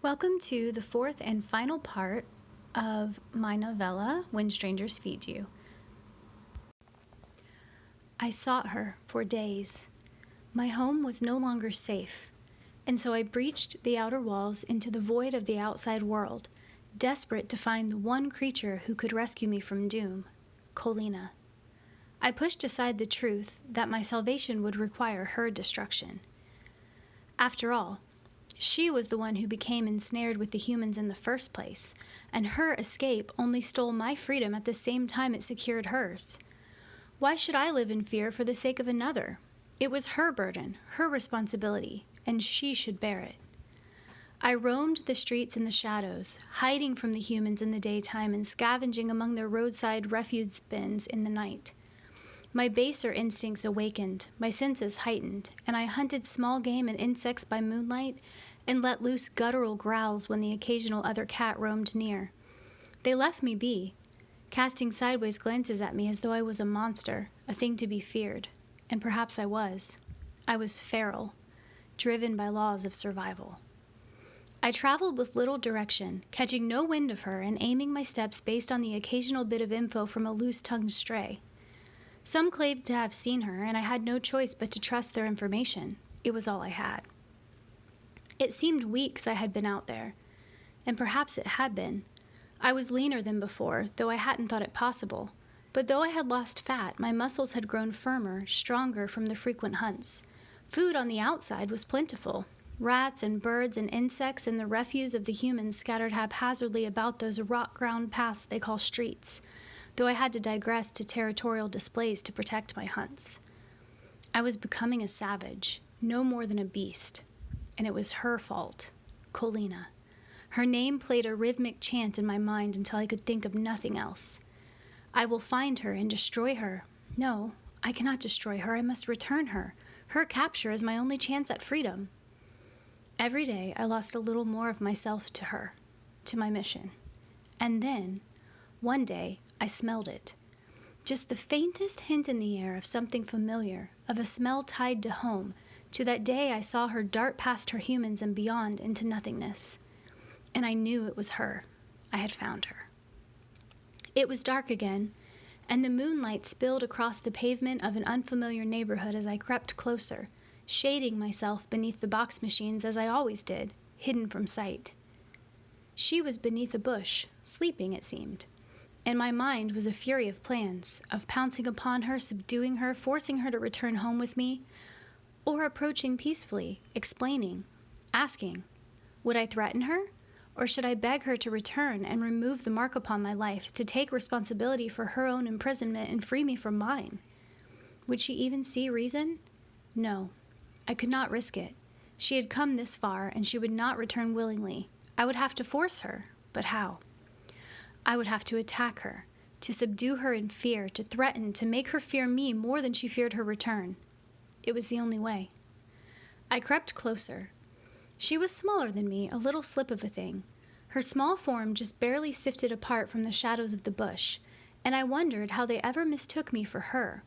Welcome to the fourth and final part of my novella, When Strangers Feed You. I sought her for days. My home was no longer safe, and so I breached the outer walls into the void of the outside world, desperate to find the one creature who could rescue me from doom, Colina. I pushed aside the truth that my salvation would require her destruction. After all, she was the one who became ensnared with the humans in the first place, and her escape only stole my freedom at the same time it secured hers. Why should I live in fear for the sake of another? It was her burden, her responsibility, and she should bear it. I roamed the streets in the shadows, hiding from the humans in the daytime and scavenging among their roadside refuse bins in the night. My baser instincts awakened, my senses heightened, and I hunted small game and insects by moonlight and let loose guttural growls when the occasional other cat roamed near. They left me be, casting sideways glances at me as though I was a monster, a thing to be feared. And perhaps I was. I was feral, driven by laws of survival. I traveled with little direction, catching no wind of her and aiming my steps based on the occasional bit of info from a loose-tongued stray. Some claimed to have seen her, and I had no choice but to trust their information. It was all I had. It seemed weeks I had been out there, and perhaps it had been. I was leaner than before, though I hadn't thought it possible. But though I had lost fat, my muscles had grown firmer, stronger from the frequent hunts. Food on the outside was plentiful. Rats and birds and insects and the refuse of the humans scattered haphazardly about those rock-ground paths they call streets, though I had to digress to territorial displays to protect my hunts. I was becoming a savage, no more than a beast, and it was her fault, Colina. Her name played a rhythmic chant in my mind until I could think of nothing else. I will find her and destroy her. No, I cannot destroy her. I must return her. Her capture is my only chance at freedom. Every day I lost a little more of myself to her, to my mission. And then, one day, I smelled it. Just the faintest hint in the air of something familiar, of a smell tied to home, to that day I saw her dart past her humans and beyond into nothingness. And I knew it was her. I had found her. It was dark again, and the moonlight spilled across the pavement of an unfamiliar neighborhood as I crept closer, shading myself beneath the box machines as I always did, hidden from sight. She was beneath a bush, sleeping, it seemed. And my mind was a fury of plans, of pouncing upon her, subduing her, forcing her to return home with me, or approaching peacefully, explaining, asking, would I threaten her? Or should I beg her to return and remove the mark upon my life, to take responsibility for her own imprisonment and free me from mine? Would she even see reason? No, I could not risk it. She had come this far, and she would not return willingly. I would have to force her, but how? I would have to attack her, to subdue her in fear, to threaten, to make her fear me more than she feared her return. It was the only way. I crept closer. She was smaller than me, a little slip of a thing. Her small form just barely sifted apart from the shadows of the bush, and I wondered how they ever mistook me for her.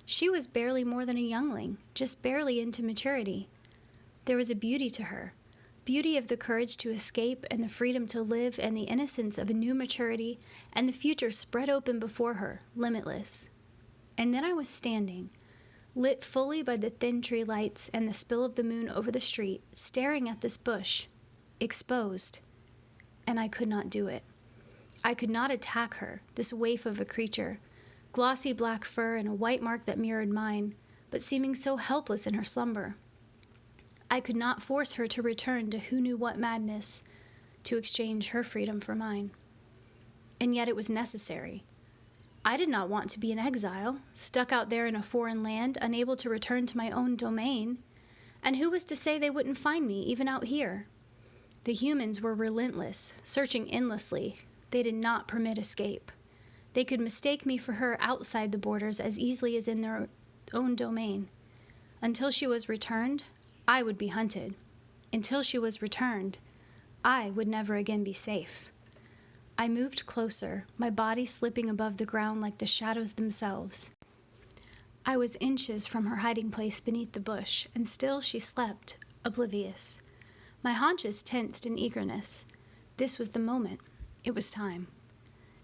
She was barely more than a youngling, just barely into maturity. There was a beauty to her, beauty of the courage to escape and the freedom to live and the innocence of a new maturity and the future spread open before her, limitless. And then I was standing, lit fully by the thin tree lights and the spill of the moon over the street, staring at this bush, exposed, and I could not do it. I could not attack her, this waif of a creature, glossy black fur and a white mark that mirrored mine, but seeming so helpless in her slumber. I could not force her to return to who knew what madness, to exchange her freedom for mine. And yet it was necessary. I did not want to be in exile, stuck out there in a foreign land, unable to return to my own domain. And who was to say they wouldn't find me, even out here? The humans were relentless, searching endlessly. They did not permit escape. They could mistake me for her outside the borders as easily as in their own domain. Until she was returned, I would be hunted. Until she was returned, I would never again be safe. I moved closer, my body slipping above the ground like the shadows themselves. I was inches from her hiding place beneath the bush, and still she slept, oblivious. My haunches tensed in eagerness. This was the moment. It was time.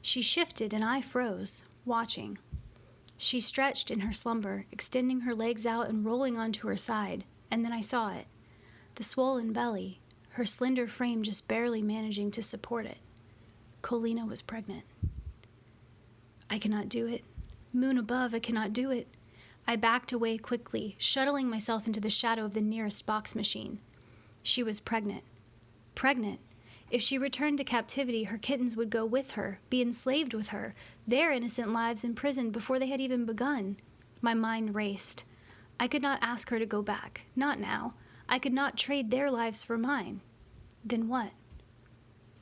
She shifted and I froze, watching. She stretched in her slumber, extending her legs out and rolling onto her side, and then I saw it. The swollen belly, her slender frame just barely managing to support it. Colina was pregnant. I cannot do it. Moon above, I cannot do it. I backed away quickly, shuttling myself into the shadow of the nearest box machine. She was pregnant. Pregnant. If she returned to captivity, her kittens would go with her, be enslaved with her, their innocent lives imprisoned before they had even begun. My mind raced. I could not ask her to go back. Not now. I could not trade their lives for mine. Then what?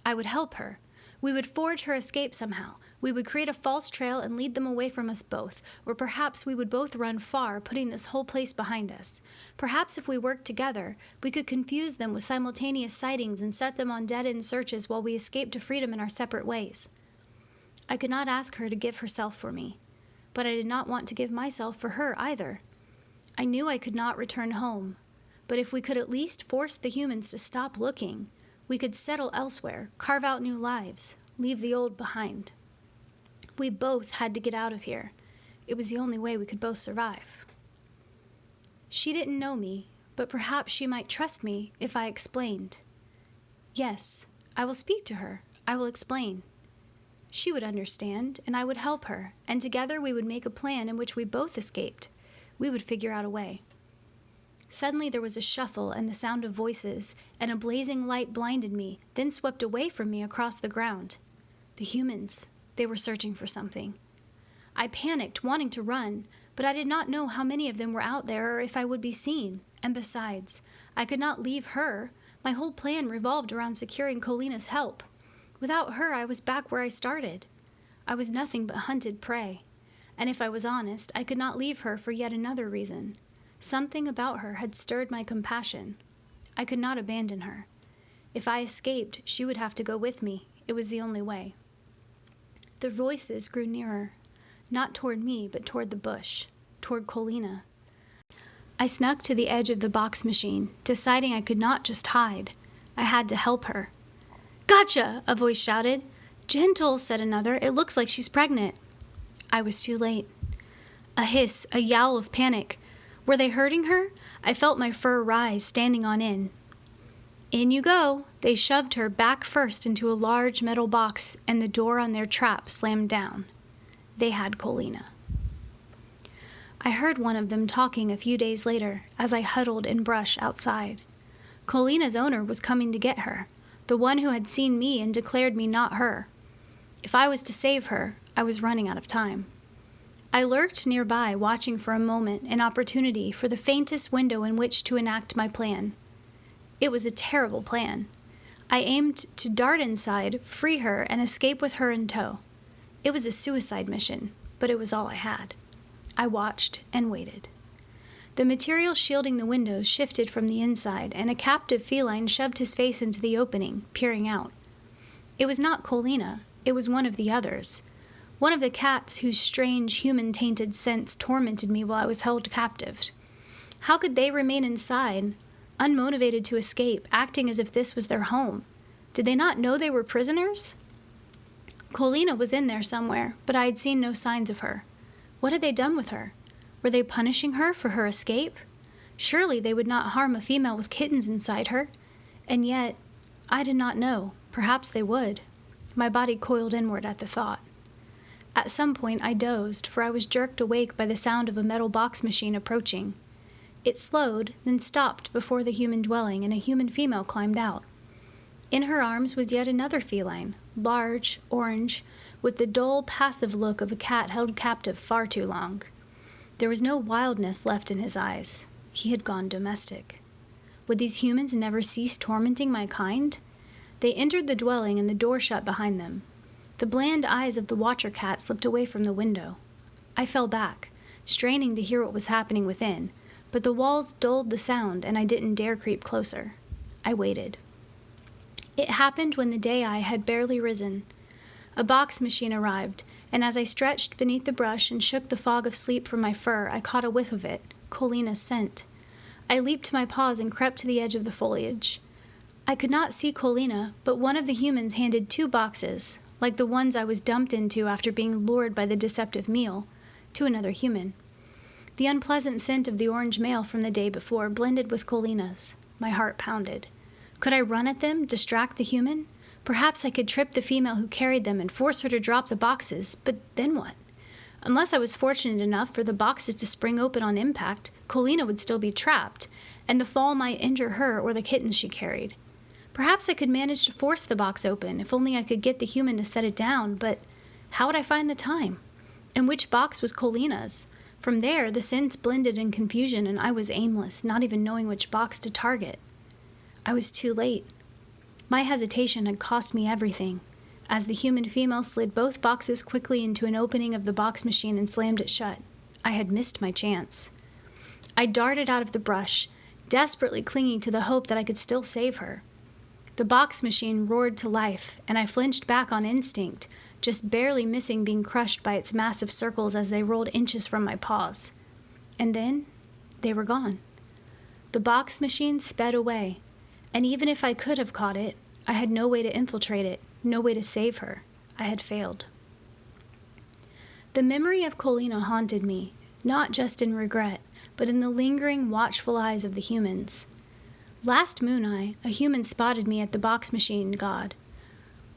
I would help her. We would forge her escape somehow. We would create a false trail and lead them away from us both, or perhaps we would both run far, putting this whole place behind us. Perhaps if we worked together, we could confuse them with simultaneous sightings and set them on dead-end searches while we escaped to freedom in our separate ways. I could not ask her to give herself for me, but I did not want to give myself for her either. I knew I could not return home, but if we could at least force the humans to stop looking, we could settle elsewhere, carve out new lives, leave the old behind. We both had to get out of here. It was the only way we could both survive. She didn't know me, but perhaps she might trust me if I explained. Yes, I will speak to her. I will explain. She would understand, and I would help her, and together we would make a plan in which we both escaped. We would figure out a way. Suddenly there was a shuffle and the sound of voices, and a blazing light blinded me, then swept away from me across the ground. The humans. They were searching for something. I panicked, wanting to run, but I did not know how many of them were out there or if I would be seen. And besides, I could not leave her. My whole plan revolved around securing Colina's help. Without her, I was back where I started. I was nothing but hunted prey. And if I was honest, I could not leave her for yet another reason. Something about her had stirred my compassion. I could not abandon her. If I escaped, she would have to go with me. It was the only way. The voices grew nearer, not toward me, but toward the bush, toward Colina. I snuck to the edge of the box machine, deciding I could not just hide. I had to help her. "Gotcha!" a voice shouted. "Gentle," said another. "It looks like she's pregnant." I was too late. A hiss, a yowl of panic. Were they hurting her? I felt my fur rise, standing on end. In you go. They shoved her back first into a large metal box, and the door on their trap slammed down. They had Colina. I heard one of them talking a few days later as I huddled in brush outside. Colina's owner was coming to get her, the one who had seen me and declared me not her. If I was to save her, I was running out of time. I lurked nearby, watching for a moment, an opportunity for the faintest window in which to enact my plan. It was a terrible plan. I aimed to dart inside, free her, and escape with her in tow. It was a suicide mission, but it was all I had. I watched and waited. The material shielding the windows shifted from the inside, and a captive feline shoved his face into the opening, peering out. It was not Colina. It was one of the others. One of the cats whose strange, human-tainted scents tormented me while I was held captive. How could they remain inside, unmotivated to escape, acting as if this was their home? Did they not know they were prisoners? Colina was in there somewhere, but I had seen no signs of her. What had they done with her? Were they punishing her for her escape? Surely they would not harm a female with kittens inside her. And yet, I did not know. Perhaps they would. My body coiled inward at the thought. At some point I dozed, for I was jerked awake by the sound of a metal box machine approaching. It slowed, then stopped before the human dwelling, and a human female climbed out. In her arms was yet another feline, large, orange, with the dull, passive look of a cat held captive far too long. There was no wildness left in his eyes. He had gone domestic. Would these humans never cease tormenting my kind? They entered the dwelling, and the door shut behind them. The bland eyes of the watcher cat slipped away from the window. I fell back, straining to hear what was happening within, but the walls dulled the sound, and I didn't dare creep closer. I waited. It happened when the day eye had barely risen. A box machine arrived, and as I stretched beneath the brush and shook the fog of sleep from my fur, I caught a whiff of it, Colina's scent. I leaped to my paws and crept to the edge of the foliage. I could not see Colina, but one of the humans handed 2 boxes, like the ones I was dumped into after being lured by the deceptive meal, to another human. The unpleasant scent of the orange mail from the day before blended with Colina's. My heart pounded. Could I run at them, distract the human? Perhaps I could trip the female who carried them and force her to drop the boxes, but then what? Unless I was fortunate enough for the boxes to spring open on impact, Colina would still be trapped, and the fall might injure her or the kittens she carried. Perhaps I could manage to force the box open, if only I could get the human to set it down, but how would I find the time? And which box was Colina's? From there, the scents blended in confusion, and I was aimless, not even knowing which box to target. I was too late. My hesitation had cost me everything. As the human female slid both boxes quickly into an opening of the box machine and slammed it shut, I had missed my chance. I darted out of the brush, desperately clinging to the hope that I could still save her. The box machine roared to life, and I flinched back on instinct, just barely missing being crushed by its massive circles as they rolled inches from my paws. And then, they were gone. The box machine sped away, and even if I could have caught it, I had no way to infiltrate it, no way to save her. I had failed. The memory of Colina haunted me, not just in regret, but in the lingering, watchful eyes of the humans. Last moon eye, a human spotted me at the box machine god,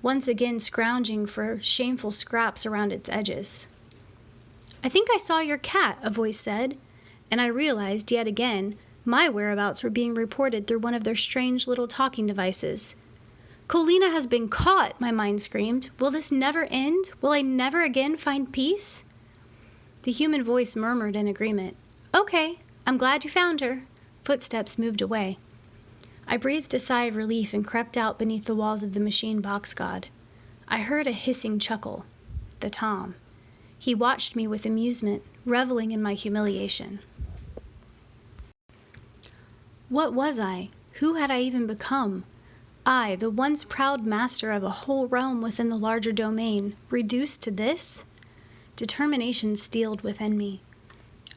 once again scrounging for shameful scraps around its edges. "I think I saw your cat," a voice said, and I realized, yet again, my whereabouts were being reported through one of their strange little talking devices. "Colina has been caught," my mind screamed. "Will this never end? Will I never again find peace?" The human voice murmured in agreement. "Okay, I'm glad you found her." Footsteps moved away. I breathed a sigh of relief and crept out beneath the walls of the machine box god. I heard a hissing chuckle. The Tom. He watched me with amusement, reveling in my humiliation. What was I? Who had I even become? I, the once proud master of a whole realm within the larger domain, reduced to this? Determination steeled within me.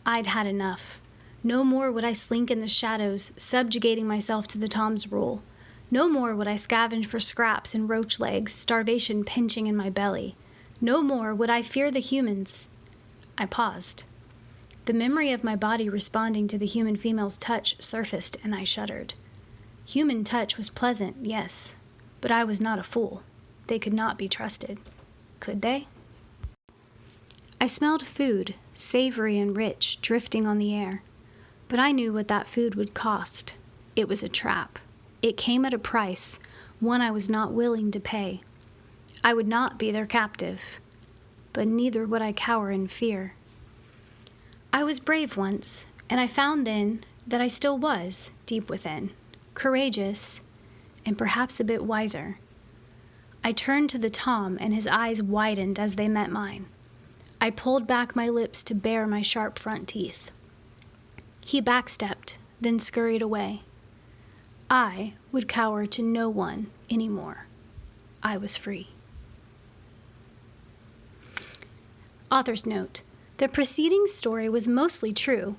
I'd had enough. No more would I slink in the shadows, subjugating myself to the Tom's rule. No more would I scavenge for scraps and roach legs, starvation pinching in my belly. No more would I fear the humans. I paused. The memory of my body responding to the human female's touch surfaced, and I shuddered. Human touch was pleasant, yes, but I was not a fool. They could not be trusted. Could they? I smelled food, savory and rich, drifting on the air. But I knew what that food would cost. It was a trap. It came at a price, one I was not willing to pay. I would not be their captive, but neither would I cower in fear. I was brave once, and I found then that I still was, deep within, courageous, and perhaps a bit wiser. I turned to the Tom, and his eyes widened as they met mine. I pulled back my lips to bare my sharp front teeth. He backstepped, then scurried away. I would cower to no one anymore. I was free. Author's note: the preceding story was mostly true,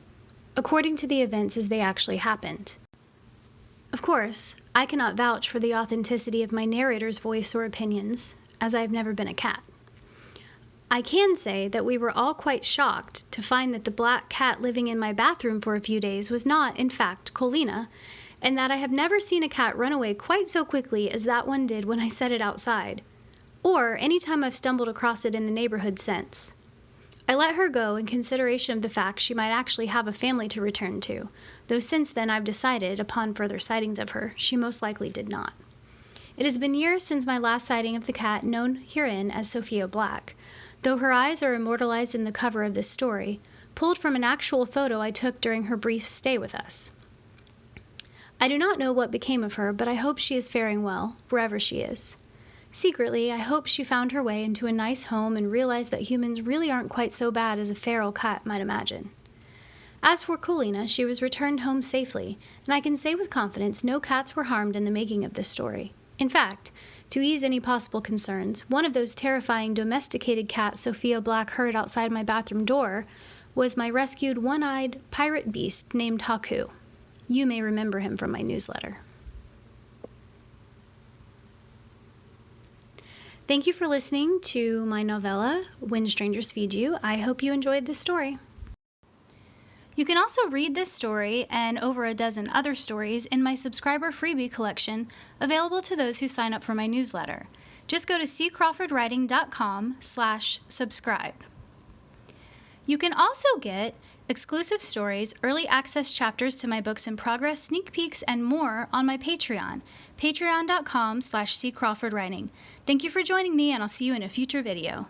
according to the events as they actually happened. Of course, I cannot vouch for the authenticity of my narrator's voice or opinions, as I have never been a cat. I can say that we were all quite shocked to find that the black cat living in my bathroom for a few days was not, in fact, Colina, and that I have never seen a cat run away quite so quickly as that one did when I set it outside, or any time I've stumbled across it in the neighborhood since. I let her go in consideration of the fact she might actually have a family to return to, though since then I've decided, upon further sightings of her, she most likely did not. It has been years since my last sighting of the cat known herein as Sophia Black, though her eyes are immortalized in the cover of this story, pulled from an actual photo I took during her brief stay with us. I do not know what became of her, but I hope she is faring well, wherever she is. Secretly, I hope she found her way into a nice home and realized that humans really aren't quite so bad as a feral cat might imagine. As for Colina, she was returned home safely, and I can say with confidence no cats were harmed in the making of this story. In fact, to ease any possible concerns, one of those terrifying domesticated cats Sophia Black heard outside my bathroom door was my rescued one-eyed pirate beast named Haku. You may remember him from my newsletter. Thank you for listening to my novella, When Strangers Feed You. I hope you enjoyed this story. You can also read this story and over a dozen other stories in my subscriber freebie collection, available to those who sign up for my newsletter. Just go to ccrawfordwriting.com/subscribe. You can also get exclusive stories, early access chapters to my books in progress, sneak peeks, and more on my Patreon, patreon.com/ccrawfordwriting. Thank you for joining me, and I'll see you in a future video.